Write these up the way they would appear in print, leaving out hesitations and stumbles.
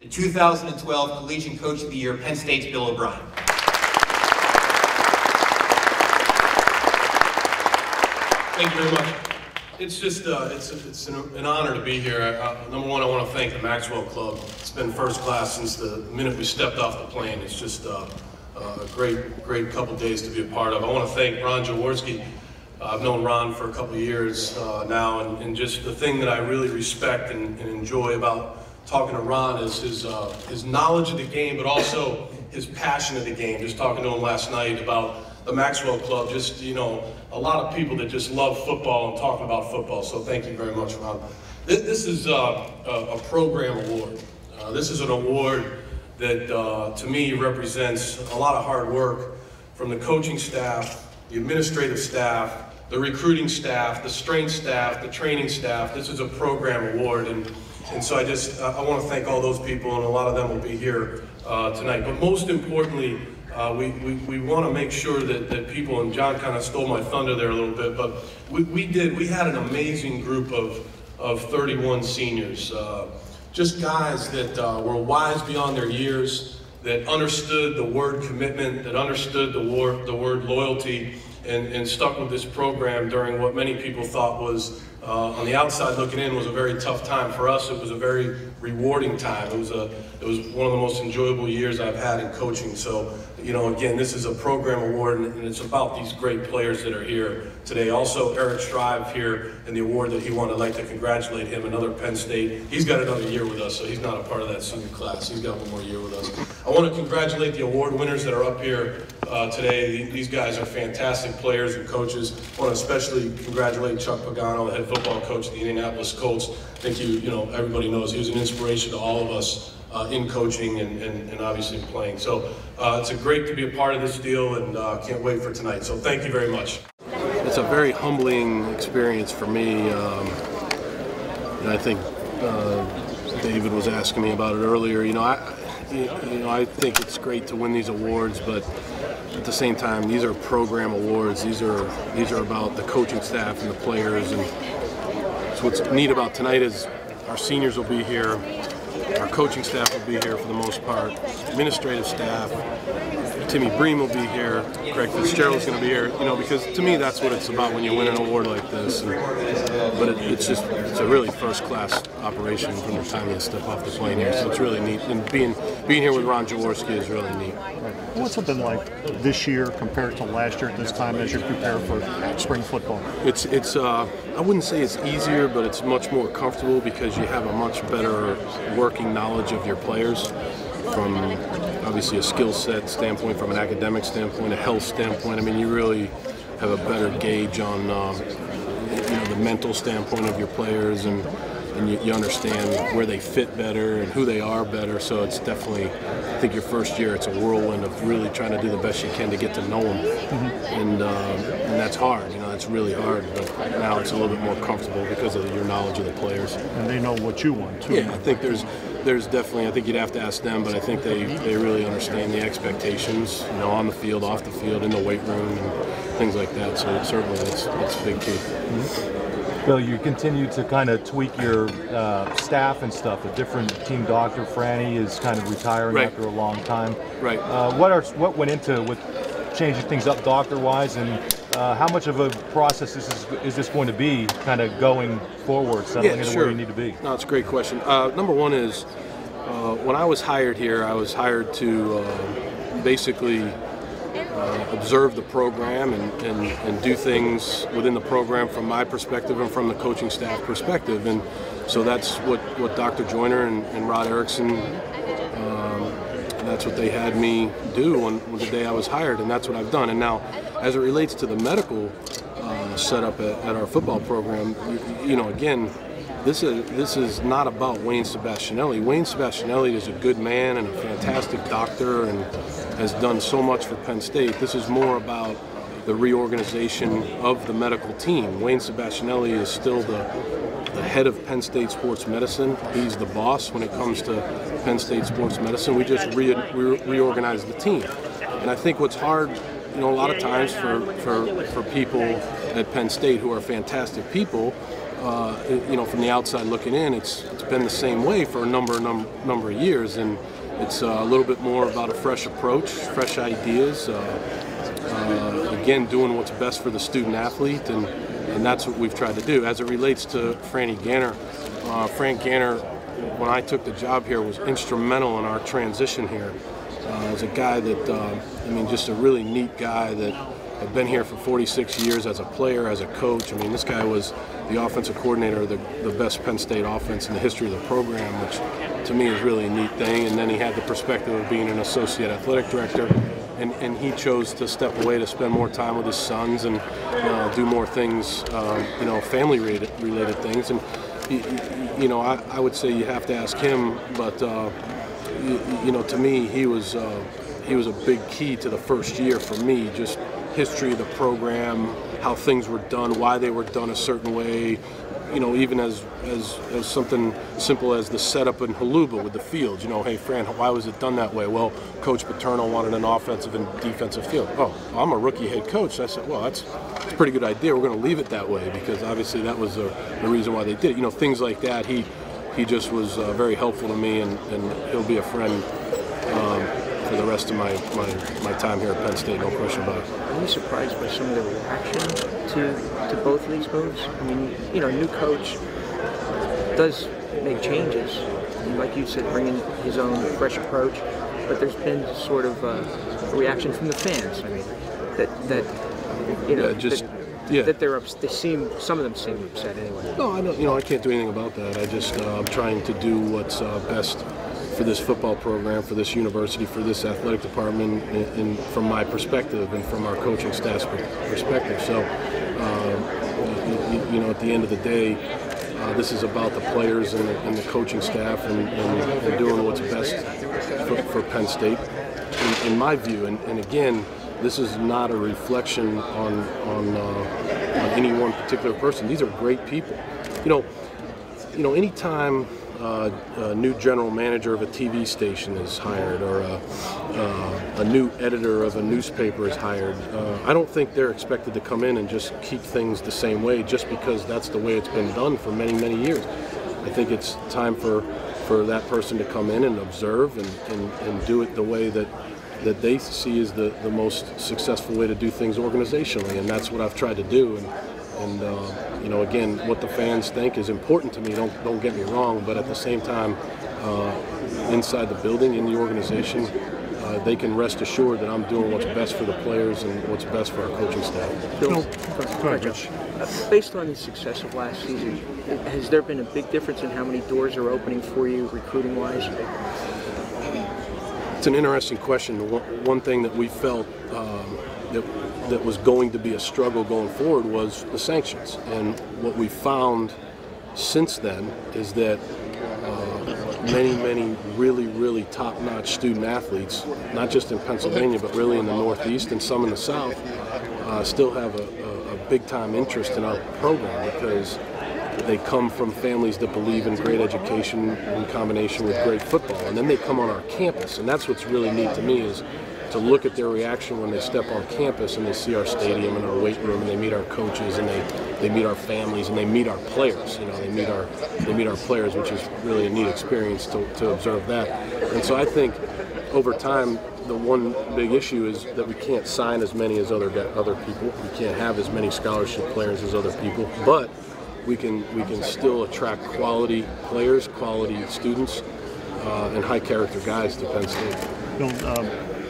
The 2012 Collegiate Coach of the Year, Penn State's Bill O'Brien. Thank you very much. It's just it's an honor to be here. Number one, I want to thank the Maxwell Club. It's been first class since the minute we stepped off the plane. It's just a great couple days to be a part of. I want to thank Ron Jaworski. I've known Ron for a couple of years now, and just the thing that I really respect and enjoy about talking to Ron is his knowledge of the game, but also his passion of the game. Just talking to him last night about the Maxwell Club, just, you know, a lot of people that just love football and talking about football, so thank you very much, Ron. This is a program award. This is an award that, to me, represents a lot of hard work from the coaching staff, the administrative staff, the recruiting staff, the strength staff, the training staff. This is a program award, and so I want to thank all those people, and a lot of them will be here tonight. But most importantly, we want to make sure that people, and John kind of stole my thunder there a little bit, but we had an amazing group of 31 seniors, just guys that were wise beyond their years, that understood the word commitment, that understood the word loyalty, and stuck with this program during what many people thought was, on the outside looking in, was a very tough time. For us, it was a very rewarding time. It was one of the most enjoyable years I've had in coaching. So, you know, again, this is a program award, and it's about these great players that are here today. Also, Eric Shrive here, and the award that he won. I'd like to congratulate him, another Penn State. He's got another year with us, so he's not a part of that senior class. He's got one more year with us. I want to congratulate the award winners that are up here today. These guys are fantastic players and coaches. I want to especially congratulate Chuck Pagano, the head football coach of the Indianapolis Colts. I think everybody knows he was an inspiration to all of us in coaching and obviously in playing. So it's great to be a part of this deal, and can't wait for tonight. So thank you very much. It's a very humbling experience for me, and I think David was asking me about it earlier. I think it's great to win these awards, but at the same time, these are program awards. These are about the coaching staff and the players. And so what's neat about tonight is our seniors will be here, our coaching staff will be here for the most part, administrative staff. Timmy Bream will be here, Craig Fitzgerald's going to be here, because to me that's what it's about when you win an award like this. But it's a really first-class operation from the time you step off the plane here, so it's really neat. And being here with Ron Jaworski is really neat. What's it been like this year compared to last year at this time as you prepare for spring football? It's I wouldn't say it's easier, but it's much more comfortable because you have a much better working knowledge of your players, from obviously a skill set standpoint, from an academic standpoint, a health standpoint. I mean, you really have a better gauge on the mental standpoint of your players, and you understand where they fit better and who they are better. So it's definitely, I think your first year, it's a whirlwind of really trying to do the best you can to get to know them, and that's hard. It's really hard. But now it's a little bit more comfortable because of your knowledge of the players. And they know what you want too. Yeah, I think there's definitely, I think you'd have to ask them, but I think they really understand the expectations, on the field, off the field, in the weight room, and things like that. So certainly that's a big key. Bill, you continue to kind of tweak your staff and stuff. A different team doctor, Franny, is kind of retiring after a long time. Right. What went into with changing things up doctor-wise, and how much of a process is this going to be, kind of going forward, settling into where you need to be? No, it's a great question. Number one is, when I was hired here, I was hired to basically observe the program and do things within the program from my perspective and from the coaching staff perspective. And so that's what Dr. Joyner and Rod Erickson, that's what they had me do on the day I was hired, and that's what I've done. And now, as it relates to the medical setup at our football program, again, this is not about Wayne Sebastianelli. Wayne Sebastianelli is a good man and a fantastic doctor and has done so much for Penn State. This is more about the reorganization of the medical team. Wayne Sebastianelli is still the head of Penn State Sports Medicine. He's the boss when it comes to Penn State Sports Medicine. We just reorganized the team. And I think what's hard, a lot of times for people at Penn State who are fantastic people, from the outside looking in, it's been the same way for a number of years, and it's a little bit more about a fresh approach, fresh ideas. Again, doing what's best for the student athlete, and that's what we've tried to do. As it relates to Franny Ganner, Frank Ganner, when I took the job here, was instrumental in our transition here. As a guy that, just a really neat guy that had been here for 46 years as a player, as a coach. This guy was the offensive coordinator of the best Penn State offense in the history of the program, which to me is really a neat thing. And then he had the perspective of being an associate athletic director. And he chose to step away to spend more time with his sons and do more things, family-related things. And I would say you have to ask him, but to me, he was a big key to the first year for me. Just history of the program, how things were done, why they were done a certain way. Even as something simple as the setup in Haluba with the fields. Hey, Fran, why was it done that way? Well, Coach Paterno wanted an offensive and defensive field. Oh, I'm a rookie head coach. I said, well, that's a pretty good idea. We're going to leave it that way, because obviously that was the reason why they did it. Things like that. He just was very helpful to me, and he'll be a friend for the rest of my time here at Penn State, no question about it. Are you surprised by some of the reaction to both of these moves? A new coach does make changes, and like you said, bringing his own fresh approach, but there's been sort of a reaction from the fans. Some of them seem upset anyway. No, I don't. I can't do anything about that. I'm trying to do what's best for this football program, for this university, for this athletic department, and from my perspective and from our coaching staff's perspective. So, at the end of the day, this is about the players and the coaching staff and doing what's best for Penn State, in my view. And again, this is not a reflection on any one particular person. These are great people. Anytime a new general manager of a TV station is hired, or a new editor of a newspaper is hired, I don't think they're expected to come in and just keep things the same way just because that's the way it's been done for many, many years. I think it's time for that person to come in and observe and do it the way that they see is the most successful way to do things organizationally, and that's what I've tried to do. And again, what the fans think is important to me. Don't get me wrong, but at the same time, inside the building, in the organization, they can rest assured that I'm doing what's best for the players and what's best for our coaching staff. Go ahead, Josh. Based on the success of last season, has there been a big difference in how many doors are opening for you recruiting-wise? It's an interesting question. One thing that we felt that was going to be a struggle going forward was the sanctions. And what we found since then is that many really, really top-notch student athletes, not just in Pennsylvania, but really in the Northeast and some in the South, still have a big-time interest in our program because they come from families that believe in great education in combination with great football. And then they come on our campus, and that's what's really neat to me, is to look at their reaction when they step on campus and they see our stadium and our weight room, and they meet our coaches, and they meet our families, and they meet our players. They meet our players, which is really a neat experience to observe that. And so I think over time, the one big issue is that we can't sign as many as other people. We can't have as many scholarship players as other people, but we can still attract quality players, quality students, and high character guys to Penn State.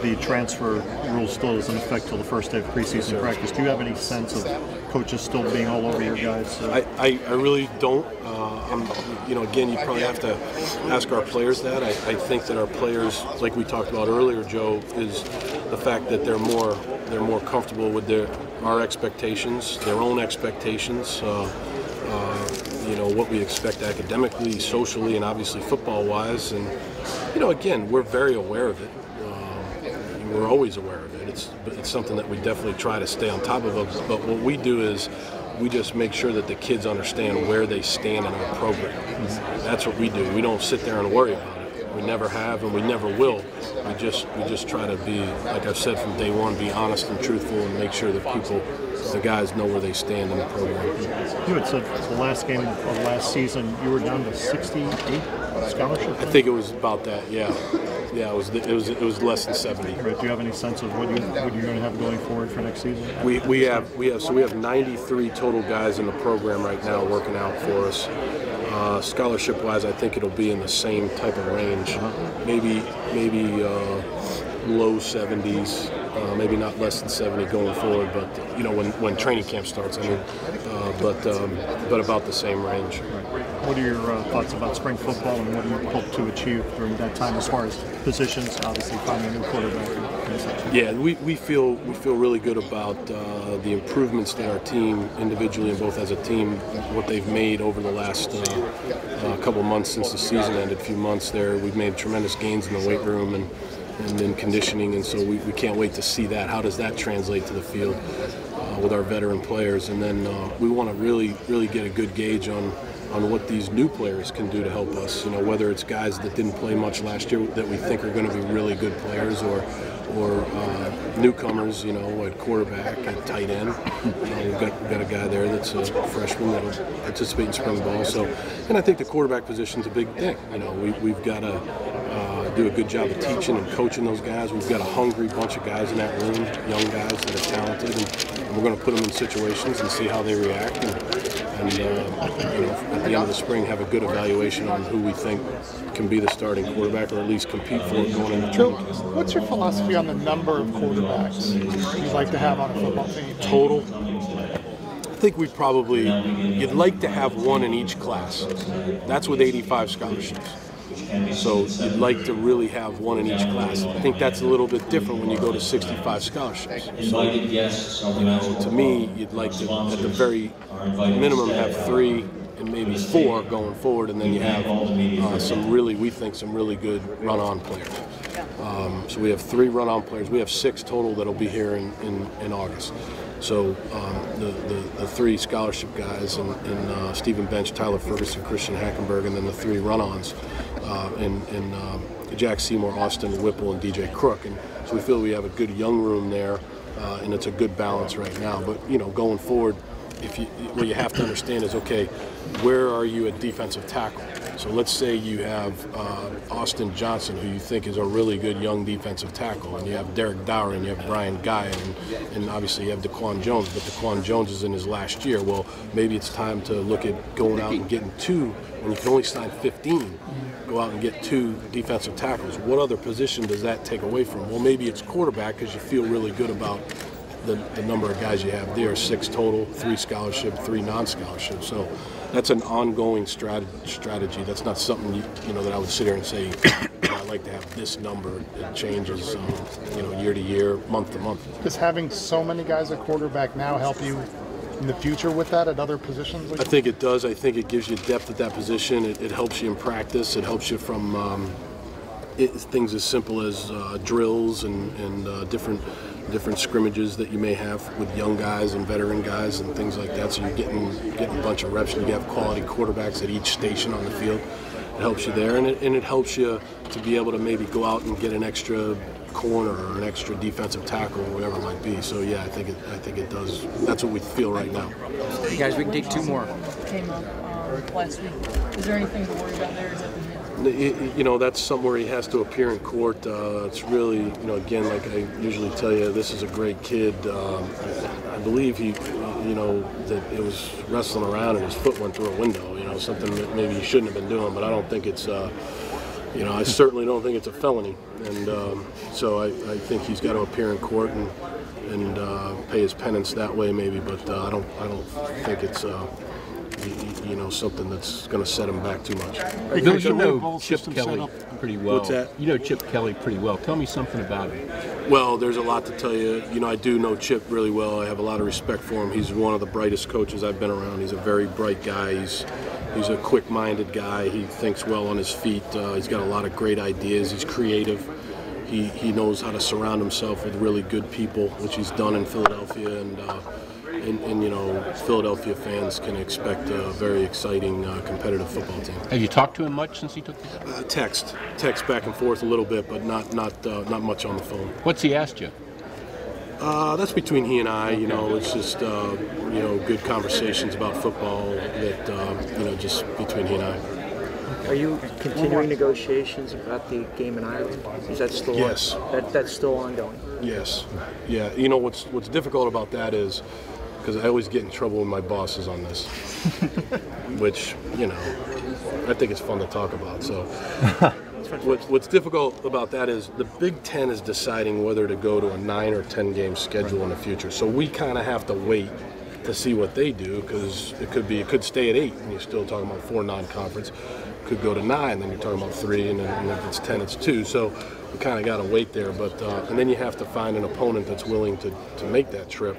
The transfer rule still doesn't affect till the first day of preseason practice. Do you have any sense of coaches still being all over your guys? I really don't. Again, you probably have to ask our players that. I think that our players, like we talked about earlier, Joe, is the fact that they're more comfortable with our expectations, their own expectations. What we expect academically, socially, and obviously football-wise. And again, we're very aware of it. We're always aware of it. It's something that we definitely try to stay on top of. But what we do is we just make sure that the kids understand where they stand in our program. That's what we do. We don't sit there and worry about it. We never have, and we never will. We just try to be, like I've said from day one, be honest and truthful, and make sure that people because the guys know where they stand in the program. You had said the last game of last season you were down to 68 scholarships. I think it was about that. Yeah, it was less than 70. Do you have any sense of what you're going to have going forward for next season? We have 93 total guys in the program right now working out for us. Scholarship-wise, I think it'll be in the same type of range, maybe low 70s, maybe not less than 70 going forward. But when training camp starts, I mean, but about the same range. What are your thoughts about spring football, and what do you hope to achieve during that time as far as positions? Obviously, finding a new quarterback. Yeah, we feel really good about the improvements that our team individually and both as a team, what they've made over the last couple months since the season ended. A few months there, we've made tremendous gains in the weight room and in conditioning, and so we can't wait to see that. How does that translate to the field with our veteran players? And then we want to really get a good gauge on what these new players can do to help us. Whether it's guys that didn't play much last year that we think are going to be really good players, or newcomers, at quarterback, at tight end. We've got a guy there that's a freshman that'll participate in spring ball. So, and I think the quarterback position's a big thing. We've got to do a good job of teaching and coaching those guys. We've got a hungry bunch of guys in that room, young guys that are talented, and we're going to put them in situations and see how they react. And at the end of the spring, have a good evaluation on who we think can be the starting quarterback, or at least compete for it going into training camp. What's your philosophy on the number of quarterbacks you'd like to have on a football team? Total? I think you'd like to have one in each class. That's with 85 scholarships. So you'd like to really have one in each class. I think that's a little bit different when you go to 65 scholarships. So, to me, you'd like to, at the very minimum, have 3 and maybe 4 going forward, and then you have some really good run-on players. So we have 3 run-on players. We have 6 total that'll be here in August. So the 3 scholarship guys and Stephen Bench, Tyler Ferguson, Christian Hackenberg, and then the 3 run-ons and Jack Seymour, Austin Whipple, and DJ Crook. And so we feel we have a good young room there, and it's a good balance right now. But going forward, what you have to understand is, okay, where are you at defensive tackle? So let's say you have Austin Johnson, who you think is a really good young defensive tackle, and you have Derek Dowry, and you have Brian Guy, and obviously you have DeQuan Jones, but DeQuan Jones is in his last year. Well, maybe it's time to look at going out and getting 2, when you can only sign 15. Go out and get 2 defensive tackles. What other position does that take away from? Well, maybe it's quarterback, because you feel really good about the number of guys you have there, 6 total, 3 scholarship, 3 non-scholarship. So that's an ongoing strategy. That's not something that I would sit here and say, I'd like to have this number. It changes, year to year, month to month. Does having so many guys at quarterback now help you in the future with that at other positions? I think it does. I think it gives you depth at that position. It helps you in practice. It helps you from things as simple as drills and different scrimmages that you may have with young guys and veteran guys and things like that. So you're getting a bunch of reps, and you have quality quarterbacks at each station on the field. It helps you there, and it helps you to be able to maybe go out and get an extra corner or an extra defensive tackle or whatever it might be. So yeah, I think it does. That's what we feel right now. Hey guys, we can take 2 more. Came up last week. Is there anything to worry about there? Is that that's somewhere he has to appear in court. It's really, again, like I usually tell you, this is a great kid. I believe he, that it was wrestling around and his foot went through a window, something that maybe he shouldn't have been doing, but I don't think it's, I certainly don't think it's a felony. And so I think he's got to appear in court and pay his penance that way maybe, but I don't think it's, something that's going to set him back too much. Bill, you know Chip Kelly pretty well. What's that? You know Chip Kelly pretty well. Tell me something about him. Well, there's a lot to tell you. I do know Chip really well. I have a lot of respect for him. He's one of the brightest coaches I've been around. He's a very bright guy. He's a quick-minded guy. He thinks well on his feet. He's got a lot of great ideas. He's creative. He knows how to surround himself with really good people, which he's done in Philadelphia. And Philadelphia fans can expect a very exciting, competitive football team. Have you talked to him much since he took the job? Text back and forth a little bit, but not much on the phone. What's he asked you? That's between he and I. You know, it's just you know, good conversations about football that you know, just between he and I. Are you continuing negotiations about the game in Ireland? Is that still Yes. That's still ongoing? Yes. Yeah. You know what's difficult about that is because I always get in trouble with my bosses on this, which, you know, I think it's fun to talk about. So what's difficult about that is the Big Ten is deciding whether to go to a 9 or 10 game schedule in the future. So we kind of have to wait to see what they do, because it could stay at 8 and you're still talking about 4 non-conference. Could go to 9, then you're talking about 3, and then if it's 10, it's 2. So we kind of got to wait there. But and then you have to find an opponent that's willing to make that trip.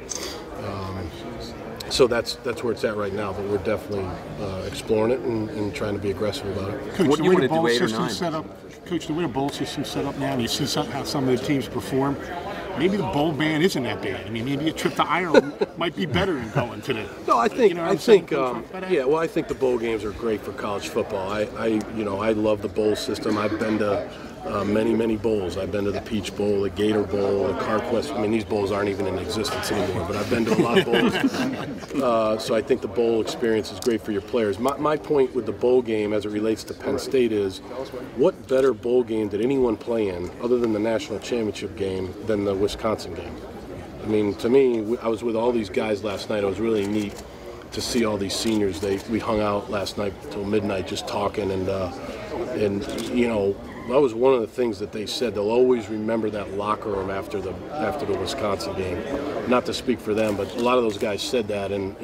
So that's where it's at right now. But we're definitely exploring it and trying to be aggressive about it. Coach, What do you want to do, 8 or 9? Coach, the way the bowl system's set up now, and you see how some of the teams perform, maybe the bowl ban isn't that bad. I mean, maybe a trip to Ireland might be better than going to the. No, I think You know what I'm saying, Coach? yeah. Well, I think the bowl games are great for college football. I love the bowl system. I've been to many bowls. I've been to the Peach Bowl, the Gator Bowl, the CarQuest. I mean, these bowls aren't even in existence anymore, but I've been to a lot of bowls. So I think the bowl experience is great for your players. My point with the bowl game as it relates to Penn State is, what better bowl game did anyone play in other than the national championship game than the Wisconsin game? I mean, to me, I was with all these guys last night. It was really neat to see all these seniors. We hung out last night till midnight just talking, and you know, that was one of the things that they said. They'll always remember that locker room after the Wisconsin game. Not to speak for them, but a lot of those guys said that, and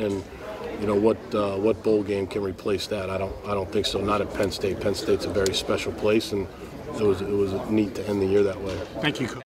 you know, what bowl game can replace that? I don't think so. Not at Penn State. Penn State's a very special place, and it was neat to end the year that way. Thank you, Coach.